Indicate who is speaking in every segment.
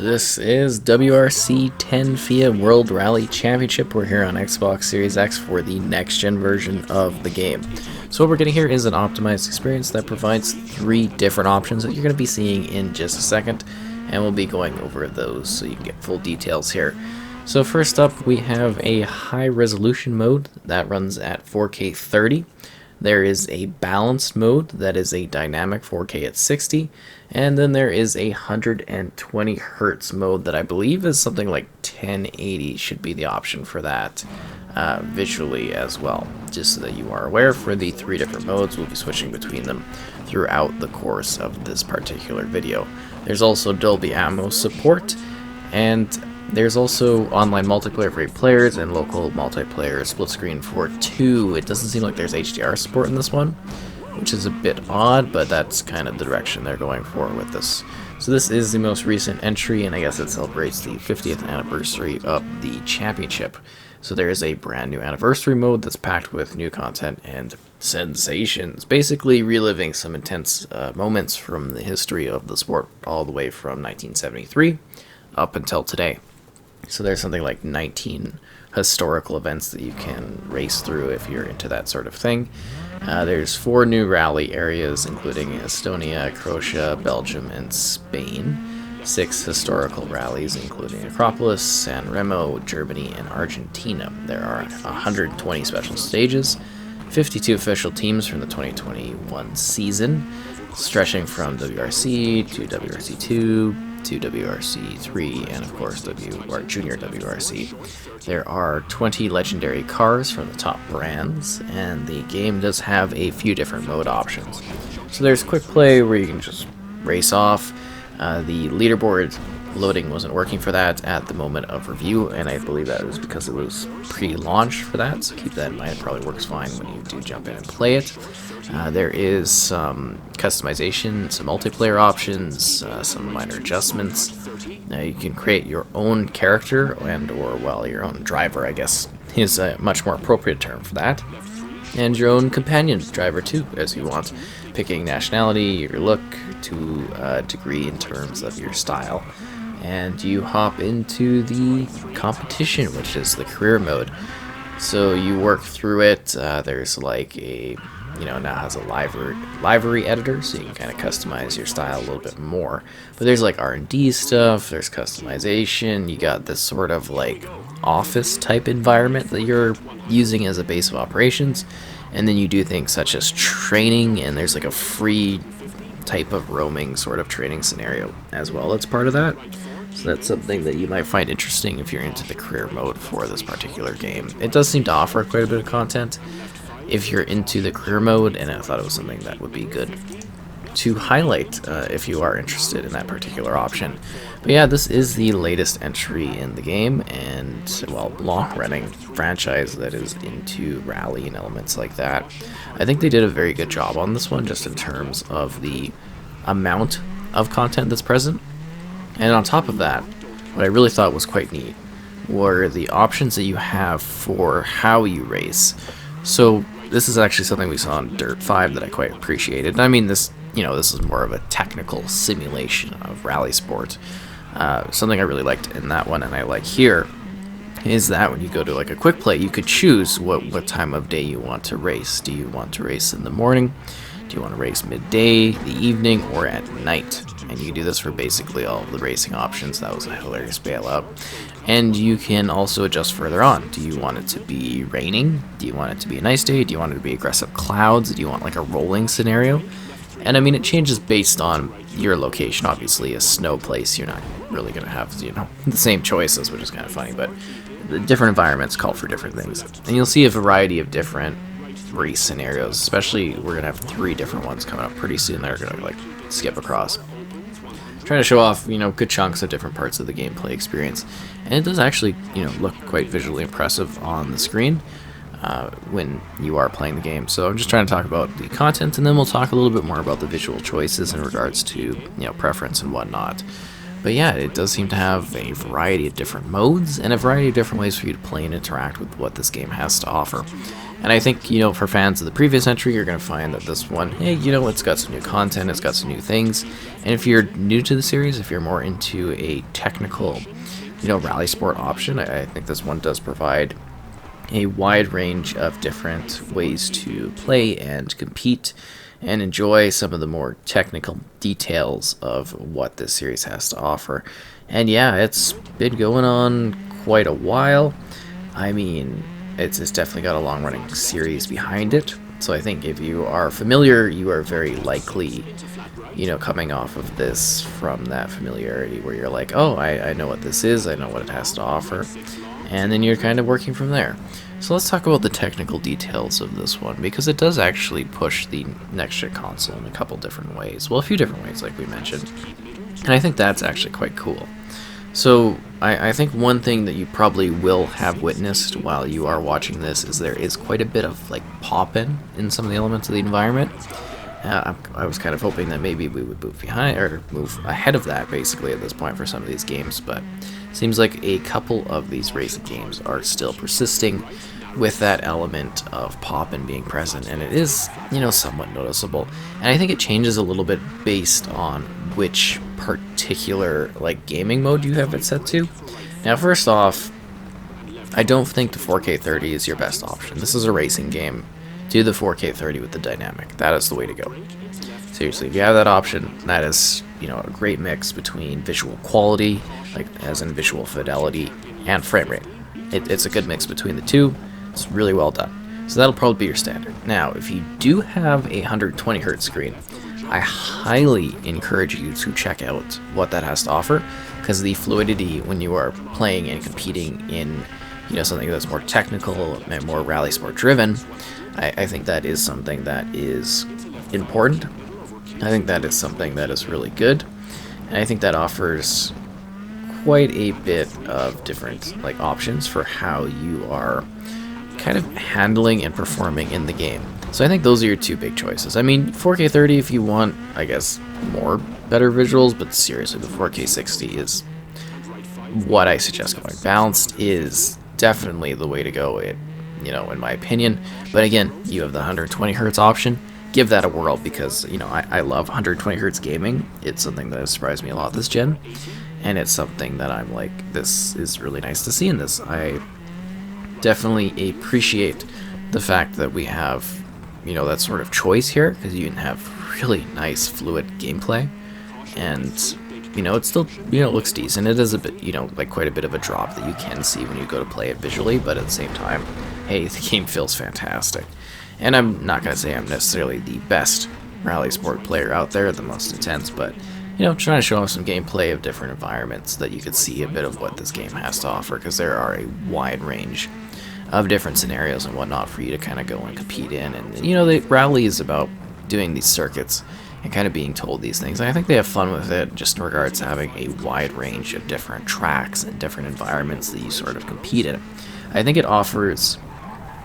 Speaker 1: This is WRC 10 FIA World Rally Championship. We're here on Xbox Series X for the next-gen version of the game. So what we're getting here is an optimized experience that provides 3 different options that you're going to be seeing in just a second, and we'll be going over those so you can get full details here. So first up, we have a high-resolution mode that runs at 4K 30. There is a balanced mode that is a dynamic 4K at 60, and then there is a 120 Hertz mode that I believe is something like 1080 should be the option for that visually as well. Just so that you are aware, for the 3 different modes, we'll be switching between them throughout the course of this particular video. There's also Dolby Atmos support, and there's also online multiplayer for 8 players and local multiplayer split screen for 2. It doesn't seem like there's HDR support in this one, which is a bit odd, but that's kind of the direction they're going for with this. So this is the most recent entry, and I guess it celebrates the 50th anniversary of the championship. So there is a brand new anniversary mode that's packed with new content and sensations, basically reliving some intense moments from the history of the sport all the way from 1973 up until today. So there's something like 19 historical events that you can race through if you're into that sort of thing. There's 4 new rally areas, including Estonia, Croatia, Belgium, and Spain. 6 historical rallies, including Acropolis, San Remo, Germany, and Argentina. There are 120 special stages, 52 official teams from the 2021 season, stretching from WRC to WRC2, to WRC3, and of course Junior WRC. There are 20 legendary cars from the top brands, and the game does have a few different mode options. So there's quick play where you can just race off. The leaderboard loading wasn't working for that at the moment of review, and I believe that was because it was pre-launch for that, so keep that in mind. It probably works fine when you do jump in and play it. There is some customization, some multiplayer options, some minor adjustments. Now you can create your own character or your own driver, I guess, is a much more appropriate term for that. And your own companion driver too, as you want, picking nationality, your look, to a degree in terms of your style. And you hop into the competition, which is the career mode. So you work through it. There's like a, now has a livery editor, so you can kind of customize your style a little bit more. But there's like R&D stuff, there's customization, you got this sort of like office type environment that you're using as a base of operations. And then you do things such as training, and there's like a free type of roaming sort of training scenario as well as part of that. So that's something that you might find interesting if you're into the career mode for this particular game. It does seem to offer quite a bit of content if you're into the career mode, and I thought it was something that would be good to highlight if you are interested in that particular option. But yeah, this is the latest entry in the game, and long-running franchise that is into rally and elements like that. I think they did a very good job on this one, just in terms of the amount of content that's present. And on top of that, what I really thought was quite neat were the options that you have for how you race. So this is actually something we saw in Dirt 5 that I quite appreciated. I mean, this is more of a technical simulation of rally sport. Something I really liked in that one, and I like here, is that when you go to like a quick play, you could choose what time of day you want to race. Do you want to race in the morning? Do you want to race midday, the evening, or at night? And you can do this for basically all of the racing options. That was a hilarious bailout. And you can also adjust further on. Do you want it to be raining? Do you want it to be a nice day? Do you want it to be aggressive clouds? Do you want like a rolling scenario? And I mean, it changes based on your location. Obviously, a snow place, you're not really going to have, the same choices, which is kind of funny, but the different environments call for different things. And you'll see a variety of different race scenarios, especially we're going to have 3 different ones coming up pretty soon that are going to like skip across. Trying to show off, good chunks of different parts of the gameplay experience. And it does actually, look quite visually impressive on the screen when you are playing the game. So I'm just trying to talk about the content, and then we'll talk a little bit more about the visual choices in regards to, preference and whatnot. But yeah, it does seem to have a variety of different modes and a variety of different ways for you to play and interact with what this game has to offer. And I think, for fans of the previous entry, you're going to find that this one, hey, it's got some new content, it's got some new things. And if you're new to the series, if you're more into a technical, rally sport option, I think this one does provide a wide range of different ways to play and compete and enjoy some of the more technical details of what this series has to offer. And yeah, it's been going on quite a while. I mean, it's definitely got a long-running series behind it. So I think if you are familiar, you are very likely, coming off of this from that familiarity where you're like, oh, I know what this is, I know what it has to offer. And then you're kind of working from there. So let's talk about the technical details of this one, because it does actually push the next-gen console in a couple different ways. Well, a few different ways, like we mentioned. And I think that's actually quite cool. So I think one thing that you probably will have witnessed while you are watching this is there is quite a bit of pop-in some of the elements of the environment. I was kind of hoping that maybe we would move behind or move ahead of that basically at this point for some of these games, but seems like a couple of these racing games are still persisting with that element of pop-in being present, and it is, somewhat noticeable. And I think it changes a little bit based on which particular gaming mode you have it set to. Now, first off, I don't think the 4K 30 is your best option. This is a racing game. Do the 4K 30 with the dynamic. That is the way to go. Seriously, if you have that option, that is, a great mix between visual quality, as in visual fidelity, and frame rate. It's a good mix between the two. It's really well done. So that'll probably be your standard. Now, if you do have a 120 Hz screen, I highly encourage you to check out what that has to offer, because the fluidity when you are playing and competing in, something that's more technical and more rally sport driven, I think that is something that is important. I think that is something that is really good, and I think that offers quite a bit of different options for how you are kind of handling and performing in the game. So I think those are your two big choices. I mean, 4K 30 if you want, I guess, better visuals, but seriously, the 4K 60 is what I suggest going. Balanced is definitely the way to go, in my opinion. But again, you have the 120 Hz option. Give that a whirl, because, I love 120 Hz gaming. It's something that has surprised me a lot this gen, and it's something that I'm like, this is really nice to see in this. I definitely appreciate the fact that we have, that sort of choice here, because you can have really nice fluid gameplay, and it still, looks decent. It is a bit, quite a bit of a drop that you can see when you go to play it visually, but at the same time, hey, the game feels fantastic. And I'm not going to say I'm necessarily the best rally sport player out there, the most intense, but, trying to show off some gameplay of different environments that you could see a bit of what this game has to offer, because there are a wide range of different scenarios and whatnot for you to kind of go and compete in. And, the rally is about doing these circuits and kind of being told these things. And I think they have fun with it, just in regards to having a wide range of different tracks and different environments that you sort of compete in. I think it offers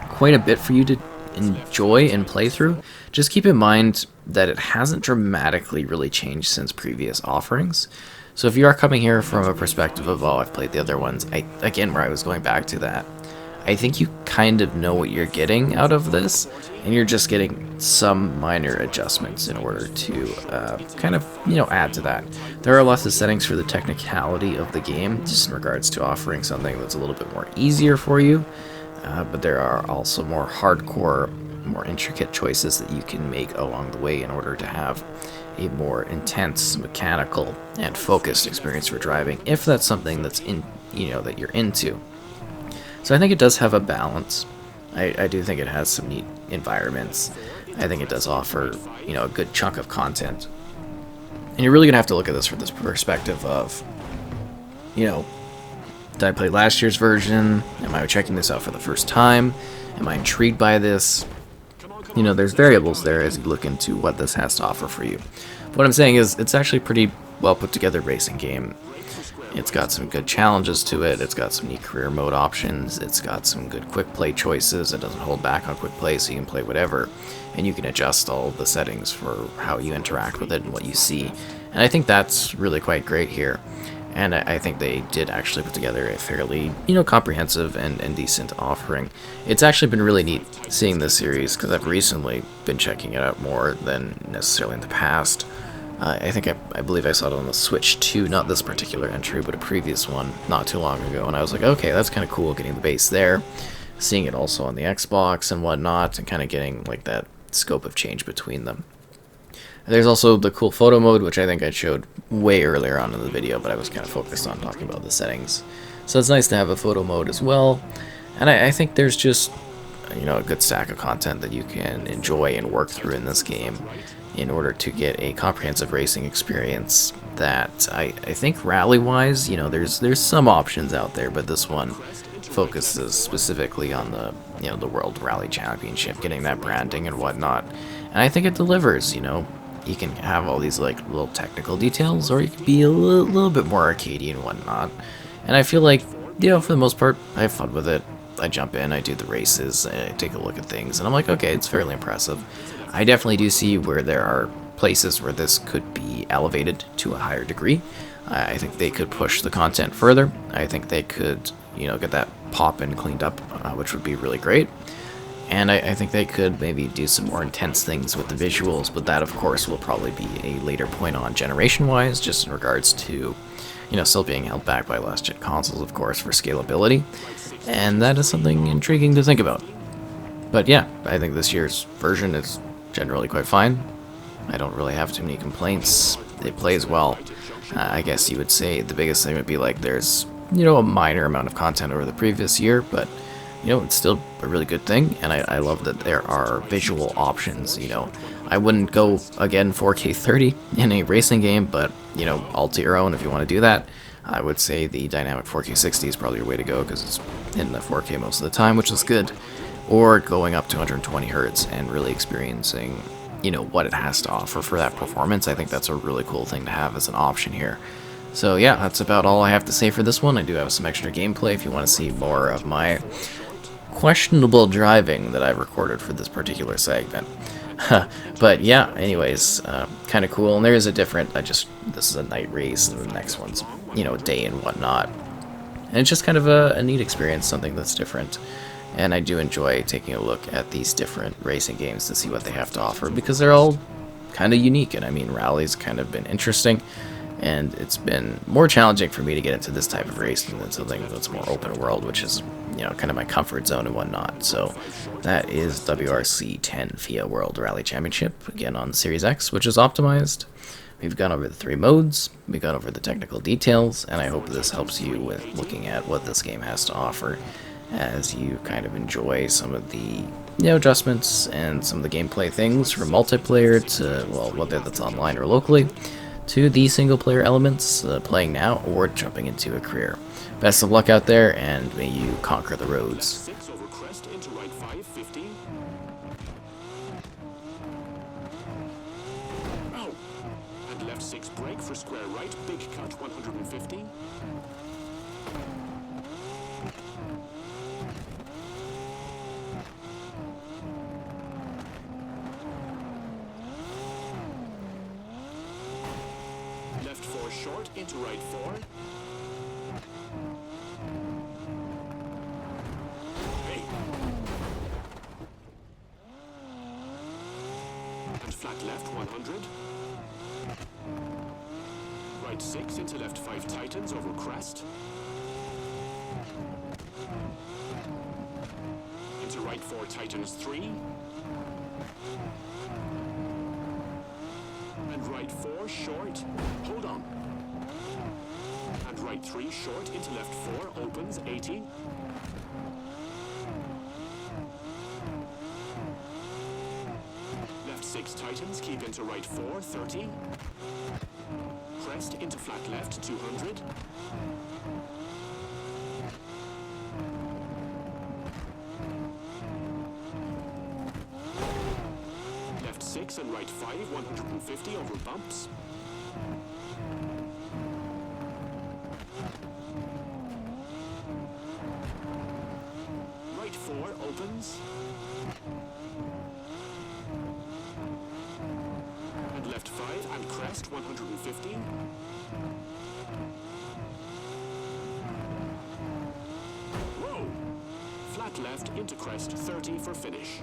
Speaker 1: quite a bit for you to enjoy and play through. Just keep in mind that it hasn't dramatically really changed since previous offerings. So if you are coming here from a perspective of, oh, I've played the other ones, where I was going back to that, I think you kind of know what you're getting out of this, and you're just getting some minor adjustments in order to kind of, add to that. There are lots of settings for the technicality of the game, just in regards to offering something that's a little bit more easier for you, but there are also more hardcore, more intricate choices that you can make along the way in order to have a more intense, mechanical, and focused experience for driving, if that's something that's that you're into. So I think it does have a balance. I do think it has some neat environments. I think it does offer, a good chunk of content. And you're really going to have to look at this from this perspective of, did I play last year's version? Am I checking this out for the first time? Am I intrigued by this? There's variables there as you look into what this has to offer for you. But what I'm saying is, it's actually a pretty well put together racing game. It's got some good challenges to it, it's got some neat career mode options, it's got some good quick play choices, it doesn't hold back on quick play, so you can play whatever, and you can adjust all the settings for how you interact with it and what you see. And I think that's really quite great here. And I think they did actually put together a fairly, comprehensive and decent offering. It's actually been really neat seeing this series because I've recently been checking it out more than necessarily in the past. I believe I saw it on the Switch too, not this particular entry, but a previous one not too long ago, and I was like, okay, that's kind of cool getting the base there, seeing it also on the Xbox and whatnot, and kind of getting like that scope of change between them. There's also the cool photo mode, which I think I showed way earlier on in the video, but I was kind of focused on talking about the settings. So it's nice to have a photo mode as well, and I think there's just, a good stack of content that you can enjoy and work through in this game in order to get a comprehensive racing experience that I think rally-wise, there's some options out there, but this one focuses specifically on the World Rally Championship, getting that branding and whatnot. And I think it delivers, You can have all these like little technical details, or you can be a little bit more arcadey and whatnot. And I feel like, for the most part, I have fun with it. I jump in, I do the races, I take a look at things, and I'm like, okay, it's fairly impressive. I definitely do see where there are places where this could be elevated to a higher degree. I think they could push the content further. I think they could, get that pop-in cleaned up, which would be really great. And I think they could maybe do some more intense things with the visuals, but that, of course, will probably be a later point on generation-wise, just in regards to, still being held back by last-gen consoles, of course, for scalability. And that is something intriguing to think about. But yeah, I think this year's version is generally quite fine. I don't really have too many complaints. It plays well. I guess you would say the biggest thing would be like there's, a minor amount of content over the previous year, but it's still a really good thing, and I love that there are visual options. I wouldn't go, again, 4K 30 in a racing game, but, all to your own if you want to do that. I would say the dynamic 4K 60 is probably your way to go, because it's in the 4K most of the time, which is good. Or going up to 120 Hz and really experiencing, what it has to offer for that performance. I think that's a really cool thing to have as an option here. So yeah, that's about all I have to say for this one. I do have some extra gameplay if you want to see more of my questionable driving that I've recorded for this particular segment. But yeah, anyways, kind of cool. And there is a different, this is a night race, and the next one's, day and whatnot. And it's just kind of a neat experience, something that's different. And I do enjoy taking a look at these different racing games to see what they have to offer, because they're all kind of unique. And I mean, Rally's kind of been interesting, and it's been more challenging for me to get into this type of racing than something that's more open world, which is, kind of my comfort zone and whatnot. So that is WRC 10 FIA World Rally Championship, again on the Series X, which is optimized. We've gone over the 3 modes, we've gone over the technical details, and I hope this helps you with looking at what this game has to offer as you kind of enjoy some of the adjustments and some of the gameplay things from multiplayer to, well, whether that's online or locally, to the single player elements, playing now or jumping into a career. Best of luck out there, and may you conquer the roads.
Speaker 2: And left 6 brake for square right, big cut 150. Left 4 short, into right 4. Hey. And flat left 100. Right 6 into left 5 tightens over crest. Into right 4 tightens 3. And right 4 short, hold on. And right 3 short into left 4 opens 80. Left 6 tightens, keep into right 4 30. Crest into flat left 200. Left 6 and right 5 150 over bumps. Right 4 opens. And left 5 and crest last 150. Whoa! Flat left into crest 30 for finish.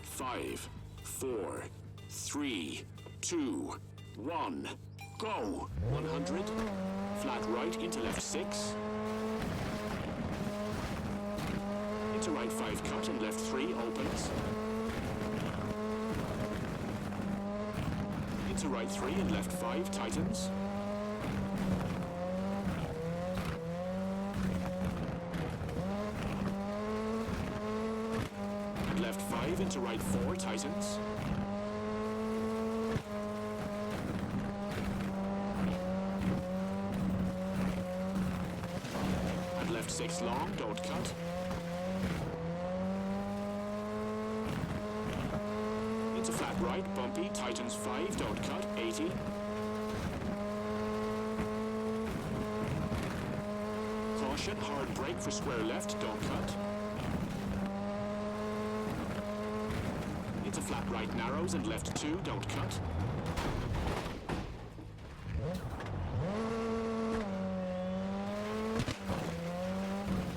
Speaker 2: Five, 4, 3, 2, 1, go! 100, flat right into left 6, into right 5 cut and left 3 opens, into right 3 and left 5 tightens, left 5 into right 4 tightens, and left 6 long, don't cut, into flat right, bumpy, tightens 5, don't cut, 80, caution, hard brake for square left, don't cut, into flat right narrows and left 2, don't cut.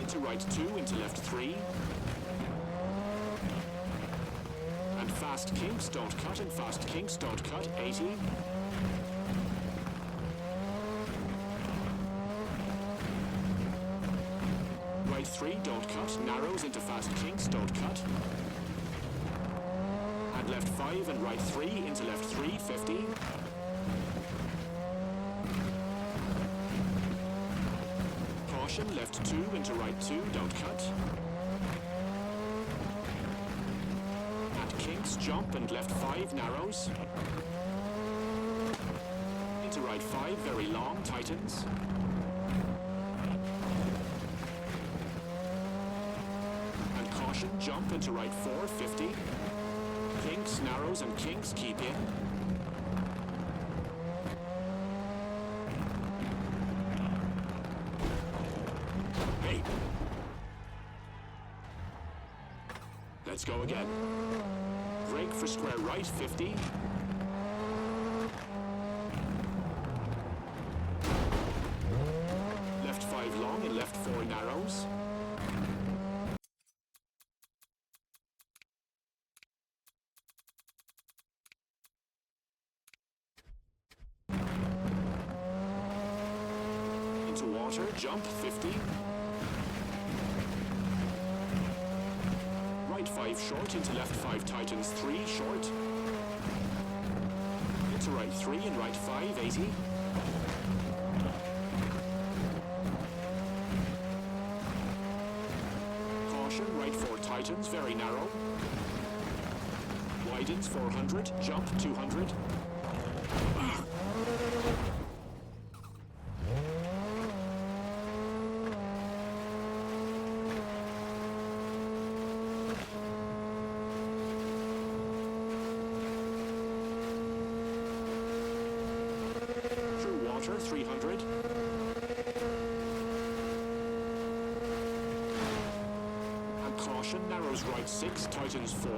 Speaker 2: Into right 2, into left 3. And fast kinks, don't cut, and fast kinks, don't cut, 80. Right 3, don't cut, narrows into fast kinks, don't cut. And left 5 and right 3 into left 3, 50. Caution, left 2 into right 2, don't cut. And kinks, jump and left 5 narrows. Into right 5, very long, tightens. And caution, jump into right 4, 50. Kinks, narrows and kinks, keep in. Hey. Let's go again. Brake for square right, 50. Left 5 long and left 4 narrows. Into water, jump, 50. Right 5 short, into left 5 tightens, 3 short. Into right 3 and right 5, 80. Caution, right 4 tightens, very narrow. Widens, 400, jump, 200. position, narrows right 6, tightens 4.